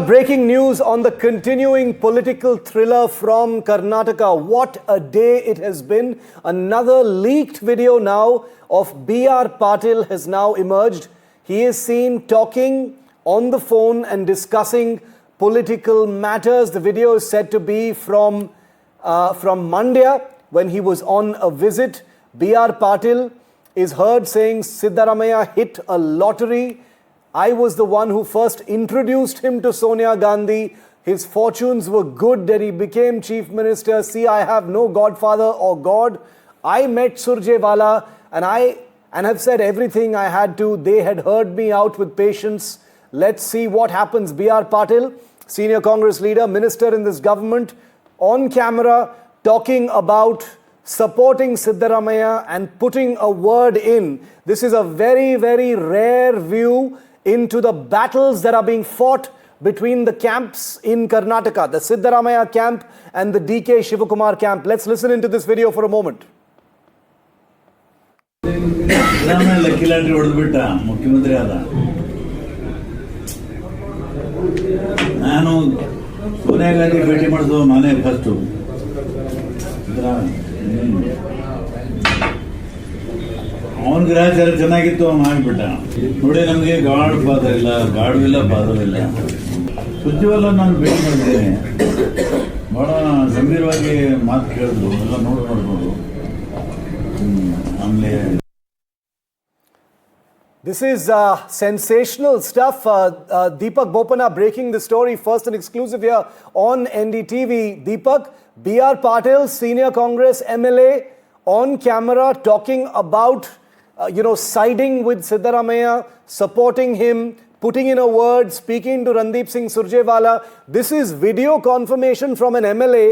breaking news on the continuing political thriller from Karnataka. What a day it has been. Another leaked video now of B.R. Patil has now emerged. He is seen talking on the phone and discussing political matters. The video is said to be from Mandya when he was on a visit. B.R. Patil is heard saying Siddaramaiah hit a lottery. I was the one who first introduced him to Sonia Gandhi. His fortunes were good that he became chief minister. See, I have no godfather or God. I met Surjewala and have said everything I had to. They had heard me out with patience. Let's see what happens. B.R. Patil, senior Congress leader, minister in this government, on camera talking about supporting Siddaramaiah and putting a word in. This is a very, very rare view into the battles that are being fought between the camps in Karnataka, the Siddaramaiah camp and the DK Shivakumar camp. Let's listen into this video for a moment. ಅವನ ಗ್ರಹಚಾರ ಚೆನ್ನಾಗಿತ್ತು ಅವನು ಆಗಿಬಿಟ್ಟ ನೋಡಿ ನಮಗೆ god father ಇಲ್ಲ ಗಾಡು ಇಲ್ಲ father ಇಲ್ಲ ಸುಜ್ಜುವಲ್ಲ ನಾನು ಭೇಟಿ ಮಾಡಿದ್ದೇನೆ ಬಹಳ ಗಂಭೀರವಾಗಿ ಮಾತು ಕೇಳಿದ್ರು ಎಲ್ಲ ನೋಡ್ಬೋದು ಆಮೇಲೆ This is sensational stuff. Deepak Bopana breaking the story first and exclusive here on NDTV. Deepak, B.R. Patil, senior Congress MLA, on camera talking about siding with Siddaramaiah, supporting him, putting in a word, speaking to Randeep Singh Surjewala. This is video confirmation from an MLA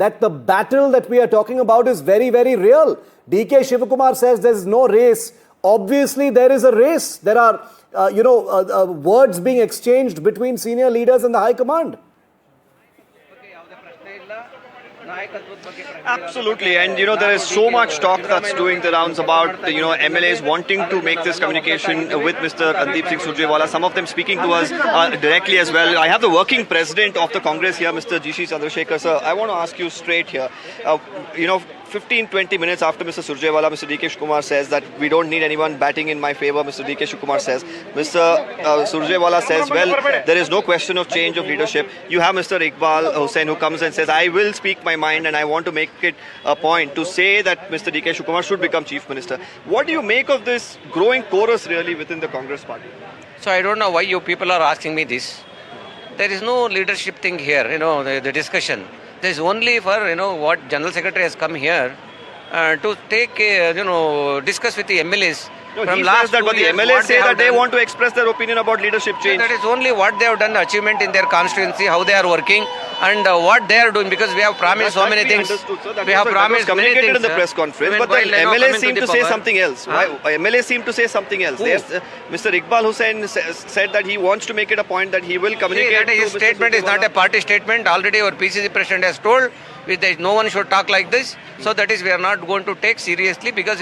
that the battle that we are talking about is very, very real. DK Shivakumar says there is no race. Obviously, there is a race. There are, words being exchanged between senior leaders and the High Command. Absolutely, and there is so much talk that's doing the rounds about MLAs wanting to make this communication with Mr. Randeep Singh Surjewala. Some of them speaking to us directly as well. I have the working president of the Congress here, Mr. G.C. Chandrasekhar sir. I want to ask you straight here. 15-20 minutes after Mr. Surjewala, Mr. D.K. Shivakumar says that we don't need anyone batting in my favor. Mr. D.K. Shivakumar says. Mr. Surjewala says, well, there is no question of change of leadership. You have Mr. Iqbal Hussain who comes and says, I will speak my mind and I want to make it a point to say that Mr. D.K. Shivakumar should become chief minister. What do you make of this growing chorus really within the Congress party? So I don't know why you people are asking me this. There is no leadership thing here, the discussion. There is only for, what General Secretary has come here to take, discuss with the MLAs. No, he says that, but the MLAs say that they want to express their opinion about leadership change. That is only what they have done, achievement in their constituency, how they are working and what they are doing, because we have promised so many things. We have promised communicated in the press conference, but the MLAs seem to say something else. MLAs seem to say something else. Mr. Iqbal Hussain said that he wants to make it a point that he will communicate. His statement is not a party statement. Already our PCC president has told that no one should talk like this. So that is, we are not going to take seriously, because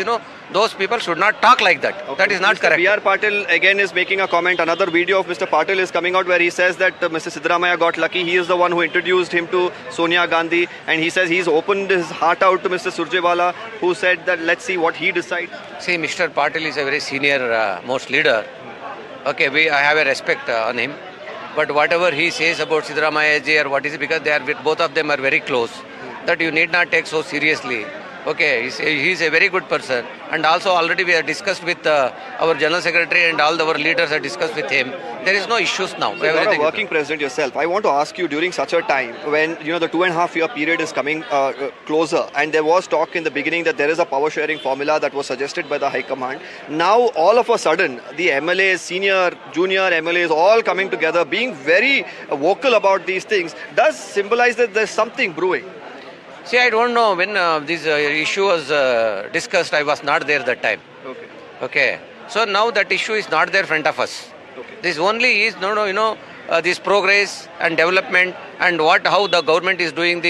those people should not talk like that. Okay. That is not correct. B.R. Patil again is making a comment. Another video of Mr. Patil is coming out where he says that Mr. Siddaramaiah got lucky. He is the one who introduced him to Sonia Gandhi, and he says he's opened his heart out to Mr. Surjewala, who said that let's see what he decides. See, Mr. Patil is a very senior most leader. Okay, I have a respect on him. But whatever he says about Siddaramaiah ji or what is it, because both of them are very close, that you need not take so seriously. Okay, he's a very good person, and also already we have discussed with our General Secretary, and all our leaders have discussed with him. There is no issues now. So you are a working president yourself. I want to ask you, during such a time when the 2.5 year period is coming closer, and there was talk in the beginning that there is a power sharing formula that was suggested by the High Command. Now all of a sudden the MLAs, senior, junior MLAs, all coming together, being very vocal about these things, does symbolize that there's something brewing. See, I don't know when this issue was discussed. I was not there that time. Okay. So now that issue is not there in front of us. Okay. This only is this progress and development and how the government is doing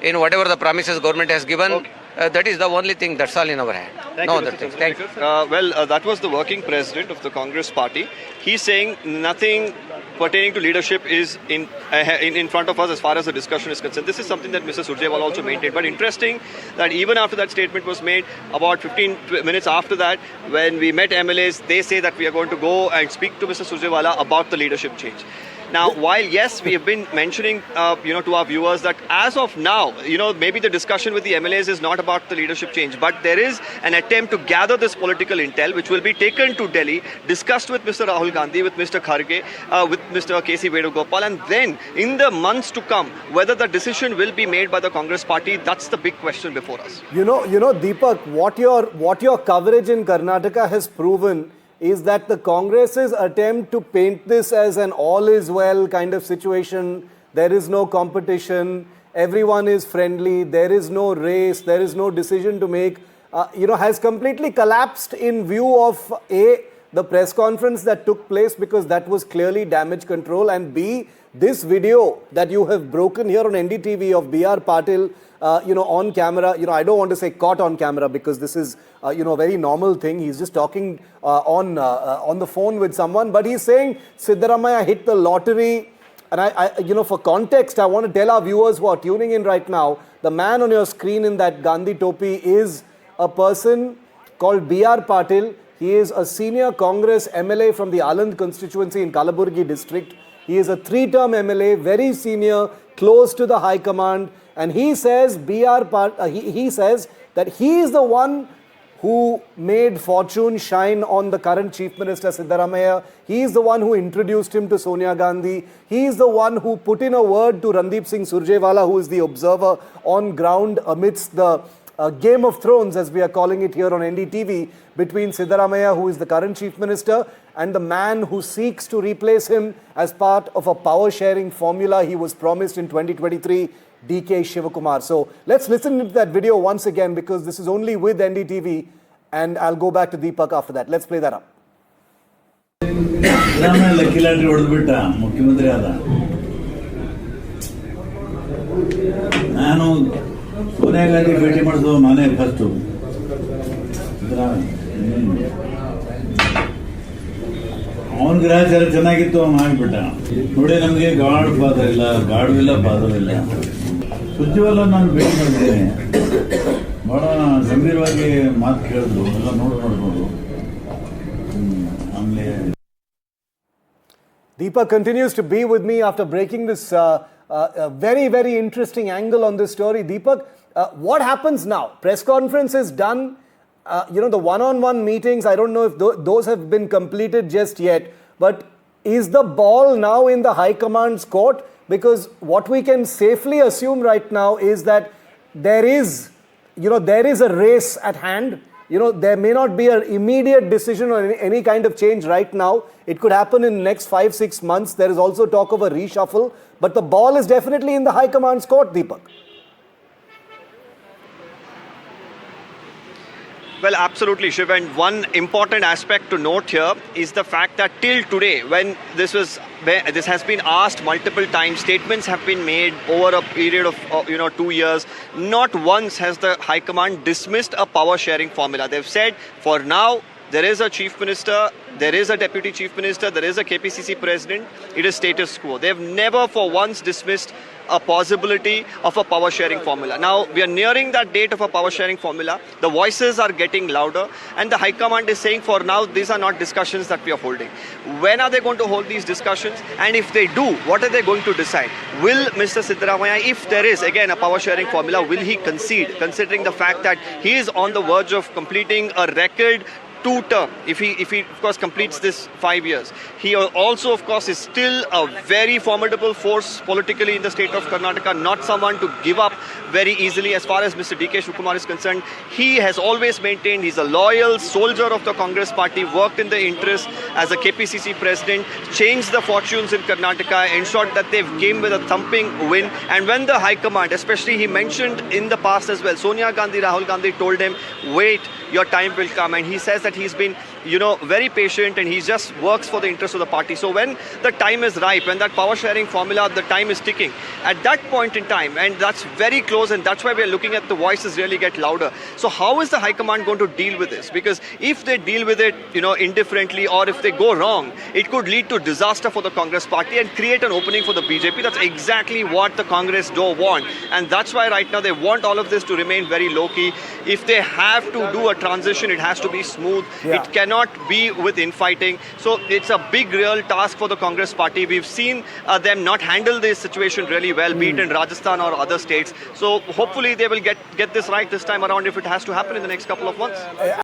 whatever the promises government has given. Okay. That is the only thing that's all in our hand. No other thing. Thank you. That was the working president of the Congress party. He's saying nothing pertaining to leadership is in front of us as far as the discussion is concerned. This is something that Mr. Surjewala also maintained. But interesting that even after that statement was made, about 15 minutes after that, when we met MLAs, they say that we are going to go and speak to Mr. Surjewala about the leadership change. Now, while yes, we have been mentioning, to our viewers that as of now, maybe the discussion with the MLAs is not about the leadership change, but there is an attempt to gather this political intel, which will be taken to Delhi, discussed with Mr. Rahul Gandhi, with Mr. Kharge, with Mr. K.C. Venugopal, and then in the months to come, whether the decision will be made by the Congress party, that's the big question before us. Deepak, what your coverage in Karnataka has proven is that the Congress's attempt to paint this as an all is well kind of situation, there is no competition, everyone is friendly, there is no race, there is no decision to make, has completely collapsed in view of A, the press conference that took place, because that was clearly damage control, and B, this video that you have broken here on NDTV of B.R. Patil, on camera, I don't want to say caught on camera because this is, a very normal thing. He's just talking on the phone with someone, but he's saying Siddaramaiah hit the lottery. And I for context, I want to tell our viewers who are tuning in right now, the man on your screen in that Gandhi topi is a person called B.R. Patil. He is a senior Congress MLA from the Aland constituency in Kalaburgi district. He is a 3-term MLA, very senior, close to the High Command. And he says he says that he is the one who made fortune shine on the current Chief Minister Siddaramaiah. He is the one who introduced him to Sonia Gandhi. He is the one who put in a word to Randeep Singh Surjewala, who is the observer on ground amidst the Game of Thrones, as we are calling it here on NDTV, between Siddaramaiah, who is the current Chief Minister, and the man who seeks to replace him as part of a power-sharing formula he was promised in 2023, DK Shivakumar. So let's listen to that video once again, because this is only with NDTV, and I'll go back to Deepak after that. Let's play that up. Sonia Gandhi ಭೇಟಿ ಮಾಡಿದ್ರು ನಾನೇ first. ಅವನ ಗ್ರಹಚಾರ ಚೆನ್ನಾಗಿತ್ತು, ಅವನು ಆಗಿಬಿಟ್ಟ. ನೋಡಿ, ನಮಗೆ god father ಇಲ್ಲ, ಗಾಡ್ವಿಲ್ಲ, father ಇಲ್ಲ. ಸುರ್ಜೇವಾಲ ನಾನು ಭೇಟಿ ಮಾಡಿದ್ದೇನೆ, ಬಹಳ ಗಂಭೀರವಾಗಿ ಮಾತು ಕೇಳಿದ್ರು, ಎಲ್ಲ ನೋಡ್ಬೋದು. ಆಮೇಲೆ Deepak continues to be with me after breaking this very, very interesting angle on this story. Deepak, what happens now? Press conference is done. The one-on-one meetings, I don't know if those have been completed just yet. But is the ball now in the High Command's court? Because what we can safely assume right now is that there is a race at hand. There may not be an immediate decision or any kind of change right now. It could happen in the next 5-6 months. There is also talk of a reshuffle. But the ball is definitely in the High Command's court, Deepak. Well, absolutely, Shiv. And one important aspect to note here is the fact that till today, when this has been asked multiple times, statements have been made over a period of 2 years. Not once has the High Command dismissed a power sharing formula. They've said for now there is a chief minister, there is a deputy chief minister, there is a KPCC president. It is status quo. They've never for once dismissed a possibility of a power sharing formula. Now we are nearing that date of a power sharing formula. The voices are getting louder, and the High Command is saying for now these are not discussions that we are holding. When are they going to hold these discussions? And if they do, what are they going to decide? Will Mr. Siddaramaiah, if there is again a power sharing formula, will he concede, considering the fact that he is on the verge of completing a record 2-term, if he of course completes this 5 years. He also of course is still a very formidable force politically in the state of Karnataka, not someone to give up very easily. As far as Mr. DK Shivakumar is concerned, he has always maintained he's a loyal soldier of the Congress party, worked in the interest as a KPCC president, changed the fortunes in Karnataka, ensured that they came with a thumping win. And when the High Command, especially he mentioned in the past as well, Sonia Gandhi, Rahul Gandhi told him, wait, your time will come. And he says that he's been very patient, and he just works for the interest of the party. So when the time is ripe, when that power sharing formula, the time is ticking, at that point in time, and that's very close, and that's why we're looking at the voices really get louder. So how is the High Command going to deal with this? Because if they deal with it, indifferently, or if they go wrong, it could lead to disaster for the Congress party and create an opening for the BJP. That's exactly what the Congress don't want. And that's why right now they want all of this to remain very low-key. If they have to do a transition, it has to be smooth. Yeah. It cannot be with infighting. So it's a big, real task for the Congress party. We've seen them not handle this situation really well, be it in Rajasthan or other states. So hopefully they will get this right this time around if it has to happen in the next couple of months.